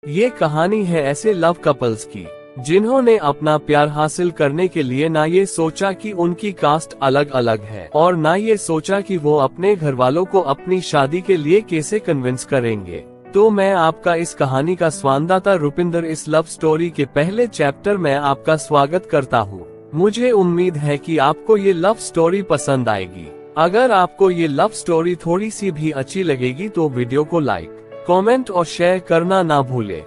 ये कहानी है ऐसे लव कपल्स की जिन्होंने अपना प्यार हासिल करने के लिए ना ये सोचा कि उनकी कास्ट अलग अलग है और ना ये सोचा कि वो अपने घर वालों को अपनी शादी के लिए कैसे कन्विंस करेंगे। तो मैं आपका इस कहानी का संवाददाता रुपिंदर इस लव स्टोरी के पहले चैप्टर में आपका स्वागत करता हूँ। मुझे उम्मीद है कि आपको ये लव स्टोरी पसंद आएगी। अगर आपको ये लव स्टोरी थोड़ी सी भी अच्छी लगेगी तो वीडियो को लाइक, कमेंट और शेयर करना ना भूले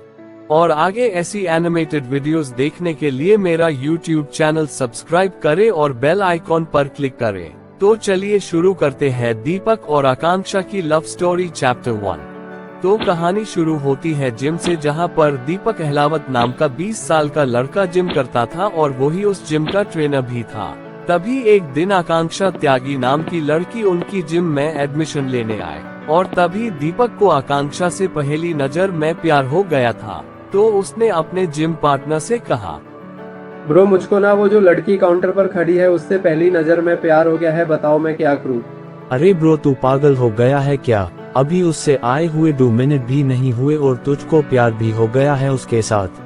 और आगे ऐसी एनिमेटेड वीडियोस देखने के लिए मेरा यूट्यूब चैनल सब्सक्राइब करें और बेल आइकॉन पर क्लिक करें। तो चलिए शुरू करते हैं दीपक और आकांक्षा की लव स्टोरी चैप्टर 1। तो कहानी शुरू होती है जिम से, जहां पर दीपक अहलावत नाम का 20 साल का लड़का जिम करता था और वही उस जिम का ट्रेनर भी था। तभी एक दिन आकांक्षा त्यागी नाम की लड़की उनकी जिम में एडमिशन लेने आए और तभी दीपक को आकांक्षा से पहली नजर में प्यार हो गया था। तो उसने अपने जिम पार्टनर से कहा, ब्रो मुझको ना वो जो लड़की काउंटर पर खड़ी है उससे पहली नजर में प्यार हो गया है, बताओ मैं क्या करूं। अरे ब्रो तू पागल हो गया है क्या? अभी उससे आए हुए 2 मिनट भी नहीं हुए और तुझको प्यार भी हो गया है उसके साथ।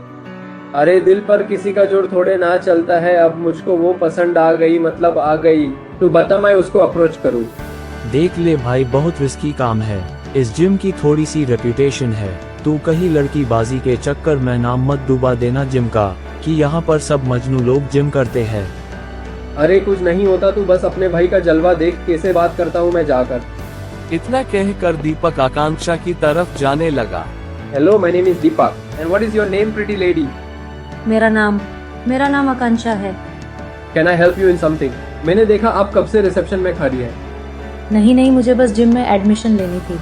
अरे दिल पर किसी का जोर थोड़े ना चलता है, अब मुझको वो पसंद आ गई, मतलब आ गई। तू बता मैं उसको अप्रोच करूं। देख ले भाई, बहुत रिस्की काम है। इस जिम की थोड़ी सी रेपुटेशन है, तू कहीं लड़की बाजी के चक्कर में नाम मत डुबा देना जिम का, कि यहाँ पर सब मजनू लोग जिम करते हैं। अरे कुछ नहीं होता, तू बस अपने भाई का जलवा देख कैसे बात करता हूँ मैं जाकर। इतना कहकर दीपक आकांक्षा की तरफ जाने लगा। Hello, my name is Deepak and what is your name pretty lady? मेरा नाम आकांक्षा है। Can I help you in something? मैंने देखा आप कब से रिसेप्शन में खड़ी है। नहीं, मुझे बस जिम में एडमिशन लेनी थी।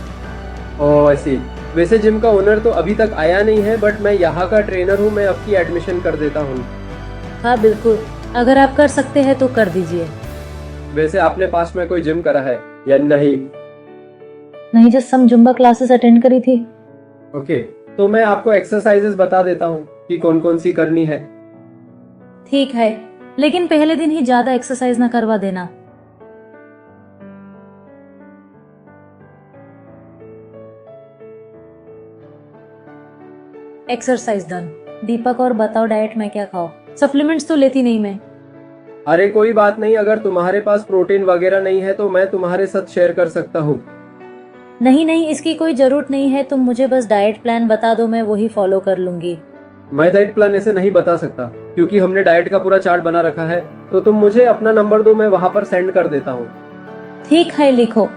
ओह ऐसी। वैसे जिम का ओनर तो अभी तक आया नहीं है, बट मैं यहाँ का ट्रेनर हूँ, मैं आपकी एडमिशन कर देता हूँ। हाँ बिल्कुल, अगर आप कर सकते हैं तो कर दीजिए। वैसे आपने पास में कोई जिम करा है या नहीं? नहीं, just some Zumba classes attend करी थी। ओके, तो मैं आपको एक्सरसाइजेस बता देता हूँ कि कौन कौन सी करनी है। ठीक है, लेकिन पहले दिन ही ज्यादा एक्सरसाइज ना करवा देना। Exercise done. दीपक और बताओ डाइट में क्या खाओ? सप्लीमेंट्स तो लेती नहीं मैं। अरे कोई बात नहीं, अगर तुम्हारे पास प्रोटीन वगैरह नहीं है तो मैं तुम्हारे साथ शेयर कर सकता हूँ। नहीं, इसकी कोई जरूरत नहीं है, तुम मुझे बस डाइट प्लान बता दो, मैं वही फॉलो कर लूंगी। मैं डाइट प्लान ऐसे नहीं बता सकता क्योंकि हमने डाइट का पूरा चार्ट बना रखा है, तो तुम मुझे अपना नंबर दो, मैं वहाँ पर सेंड कर देता हूँ। ठीक है, लिखो।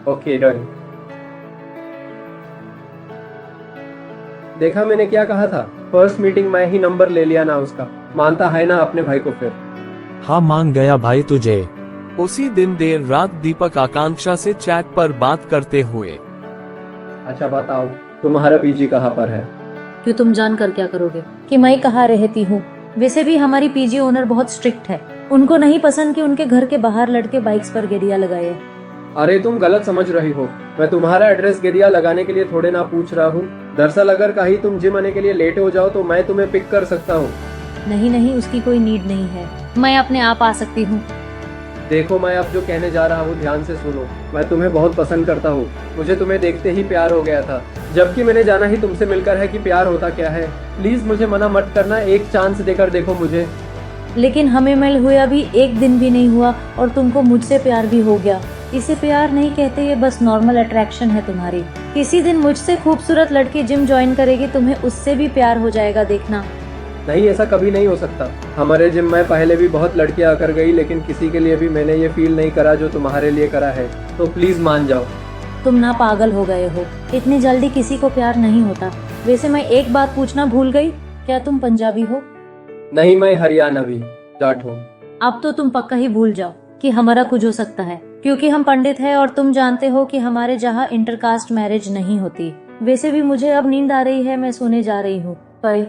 Okay done. देखा मैंने क्या कहा था, फर्स्ट मीटिंग में ही नंबर ले लिया ना उसका। मानता है ना अपने भाई को फिर? हाँ मान गया भाई तुझे। उसी दिन देर रात दीपक आकांक्षा से चैट पर बात करते हुए, अच्छा बताओ तुम्हारा पीजी कहाँ पर है? क्यों, तुम जानकर क्या करोगे कि मैं कहाँ रहती हूँ? वैसे भी हमारी पीजी ओनर बहुत स्ट्रिक्ट है, उनको नहीं पसंद कि उनके घर के बाहर लड़के बाइक्स पर गेड़िया लगाए। अरे तुम गलत समझ रही हो, मैं तुम्हारा एड्रेस गेड़िया लगाने के लिए थोड़े ना पूछ रहा हूँ। दरअसल अगर कहीं तुम जिम आने के लिए लेट हो जाओ तो मैं तुम्हें पिक कर सकता हूँ। नहीं, उसकी कोई नीड नहीं है, मैं अपने आप आ सकती हूँ। देखो मैं अब जो कहने जा रहा हूँ ध्यान से सुनो। मैं तुम्हें बहुत पसंद करता हूँ, मुझे तुम्हें देखते ही प्यार हो गया था, जबकि मैंने जाना ही तुमसे मिलकर है कि प्यार होता क्या है। प्लीज मुझे मना मत करना, एक चांस देकर देखो मुझे। लेकिन हमें मिल हुए अभी एक दिन भी नहीं हुआ और तुमको मुझसे प्यार भी हो गया। इसे प्यार नहीं कहते, ये बस नॉर्मल अट्रैक्शन है तुम्हारी। किसी दिन मुझसे खूबसूरत लड़की जिम ज्वाइन करेगी, तुम्हें उससे भी प्यार हो जाएगा, देखना। नहीं, ऐसा कभी नहीं हो सकता। हमारे जिम में पहले भी बहुत लड़कियां आकर गई, लेकिन किसी के लिए भी मैंने ये फील नहीं करा जो तुम्हारे लिए करा है, तो प्लीज मान जाओ। तुम ना पागल हो गए हो, इतनी जल्दी किसी को प्यार नहीं होता। वैसे मैं एक बात पूछना भूल गई, क्या तुम पंजाबी हो? नहीं, मैं हरियाणवी जाट हूँ। अब तो तुम पक्का ही भूल जाओ कि हमारा कुछ हो सकता है, क्योंकि हम पंडित हैं और तुम जानते हो कि हमारे जहाँ इंटरकास्ट मैरिज नहीं होती। वैसे भी मुझे अब नींद आ रही है, मैं सोने जा रही हूँ। बाय।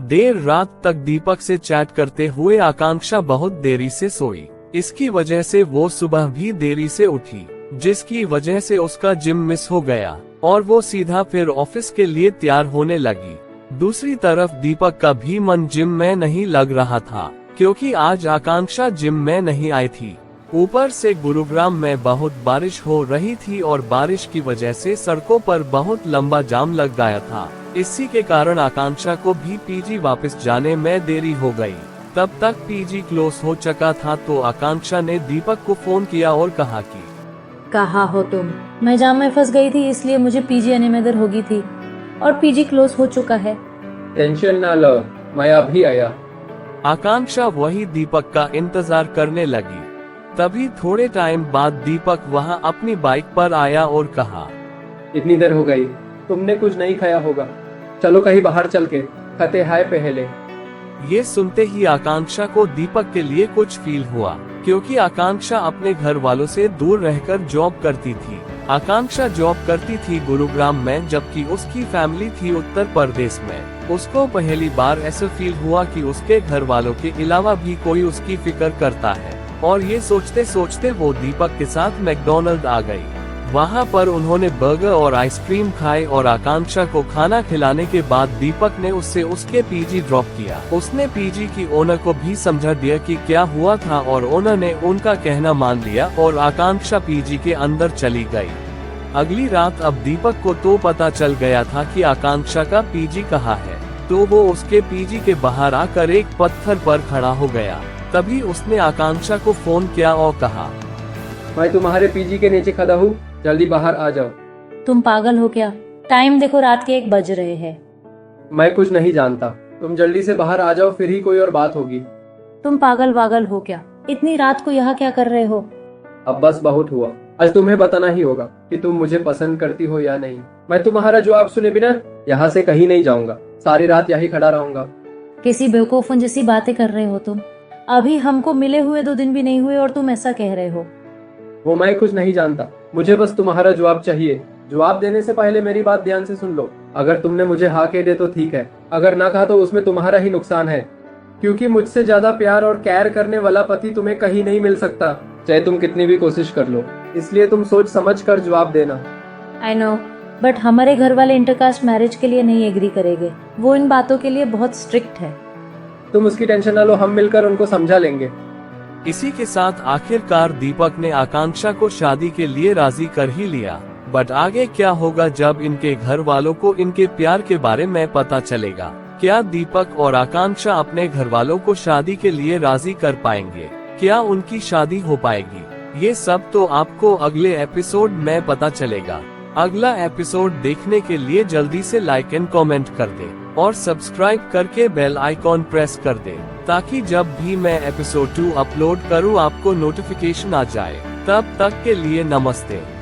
देर रात तक दीपक से चैट करते हुए आकांक्षा बहुत देरी से सोई। इसकी वजह से वो सुबह भी देरी से उठी, जिसकी वजह से उसका जिम मिस हो गया और वो सीधा फिर ऑफिस के लिए तैयार होने लगी। दूसरी तरफ दीपक का भी मन जिम में नहीं लग रहा था, क्योंकि आज आकांक्षा जिम में नहीं आई थी। ऊपर से गुरुग्राम में बहुत बारिश हो रही थी और बारिश की वजह से सड़कों पर बहुत लंबा जाम लग गया था। इसी के कारण आकांक्षा को भी पीजी वापस जाने में देरी हो गई। तब तक पीजी क्लोज हो चुका था तो आकांक्षा ने दीपक को फोन किया और कहा कि कहाँ हो तुम? मैं जाम में फंस गई थी, इसलिए मुझे पीजी आने में देर होगी थी और पीजी क्लोज हो चुका है। टेंशन ना लो, मैं अभी आया। आकांक्षा वही दीपक का इंतजार करने लगी। तभी थोड़े टाइम बाद दीपक वहां अपनी बाइक पर आया और कहा, इतनी देर हो गई, तुमने कुछ नहीं खाया होगा, चलो कहीं बाहर चल के खाते हैं पहले। ये सुनते ही आकांक्षा को दीपक के लिए कुछ फील हुआ, क्योंकि आकांक्षा अपने घर वालों से दूर रहकर जॉब करती थी। आकांक्षा जॉब करती थी गुरुग्राम में, जबकि उसकी फैमिली थी उत्तर प्रदेश में। उसको पहली बार ऐसा फील हुआ कि उसके घर वालों के अलावा भी कोई उसकी फिक्र करता है। और ये सोचते सोचते वो दीपक के साथ मैकडॉनल्ड आ गई। वहाँ पर उन्होंने बर्गर और आइसक्रीम खाए और आकांक्षा को खाना खिलाने के बाद दीपक ने उससे उसके पीजी ड्रॉप किया। उसने पीजी की ओनर को भी समझा दिया कि क्या हुआ था और ओनर ने उनका कहना मान लिया और आकांक्षा पीजी के अंदर चली गई। अगली रात अब दीपक को तो पता चल गया था कि आकांक्षा का पीजी कहाँ है, तो वो उसके पीजी के बाहर आकर एक पत्थर पर खड़ा हो गया। तभी उसने आकांक्षा को फोन किया और कहा, मैं तुम्हारे पीजी के नीचे खड़ा हूँ, जल्दी बाहर आ जाओ। तुम पागल हो क्या? टाइम देखो, रात के 1 बज रहे हैं। मैं कुछ नहीं जानता, तुम जल्दी से बाहर आ जाओ, फिर ही कोई और बात होगी। तुम पागल हो क्या? इतनी रात को यहाँ क्या कर रहे हो? अब बस बहुत हुआ, आज तुम्हें बताना ही होगा कि तुम मुझे पसंद करती हो या नहीं। मैं तुम्हारा जवाब सुने बिना यहाँ से कहीं नहीं जाऊंगा, सारी रात यही खड़ा रहूंगा। किसी बेवकूफन जैसी बातें कर रहे हो तुम। अभी हमको मिले हुए 2 दिन भी नहीं हुए और तुम ऐसा कह रहे हो। वो मैं कुछ नहीं जानता, मुझे बस तुम्हारा जवाब चाहिए। जवाब देने से पहले मेरी बात ध्यान से सुन लो। अगर तुमने मुझे हाँ कह दे तो ठीक है, अगर ना कहा तो उसमें तुम्हारा ही नुकसान है, क्योंकि मुझसे ज्यादा प्यार और केयर करने वाला पति तुम्हें कहीं नहीं मिल सकता, चाहे तुम कितनी भी कोशिश कर लो। इसलिए तुम सोच समझ कर जवाब देना। आई नो, बट हमारे घर वाले इंटरकास्ट मैरिज के लिए नहीं एग्री करेंगे। वो इन बातों के लिए बहुत स्ट्रिक्ट है। तुम उसकी टेंशन ना लो, हम मिलकर उनको समझा लेंगे। इसी के साथ आखिरकार दीपक ने आकांक्षा को शादी के लिए राजी कर ही लिया। बट आगे क्या होगा जब इनके घर वालों को इनके प्यार के बारे में पता चलेगा? क्या दीपक और आकांक्षा अपने घर वालों को शादी के लिए राजी कर पाएंगे? क्या उनकी शादी हो पाएगी? ये सब तो आपको अगले एपिसोड में पता चलेगा। अगला एपिसोड देखने के लिए जल्दी से लाइक एंड कमेंट कर दे और सब्सक्राइब करके बेल आइकॉन प्रेस कर दे, ताकि जब भी मैं एपिसोड 2 अपलोड करूं आपको नोटिफिकेशन आ जाए। तब तक के लिए नमस्ते।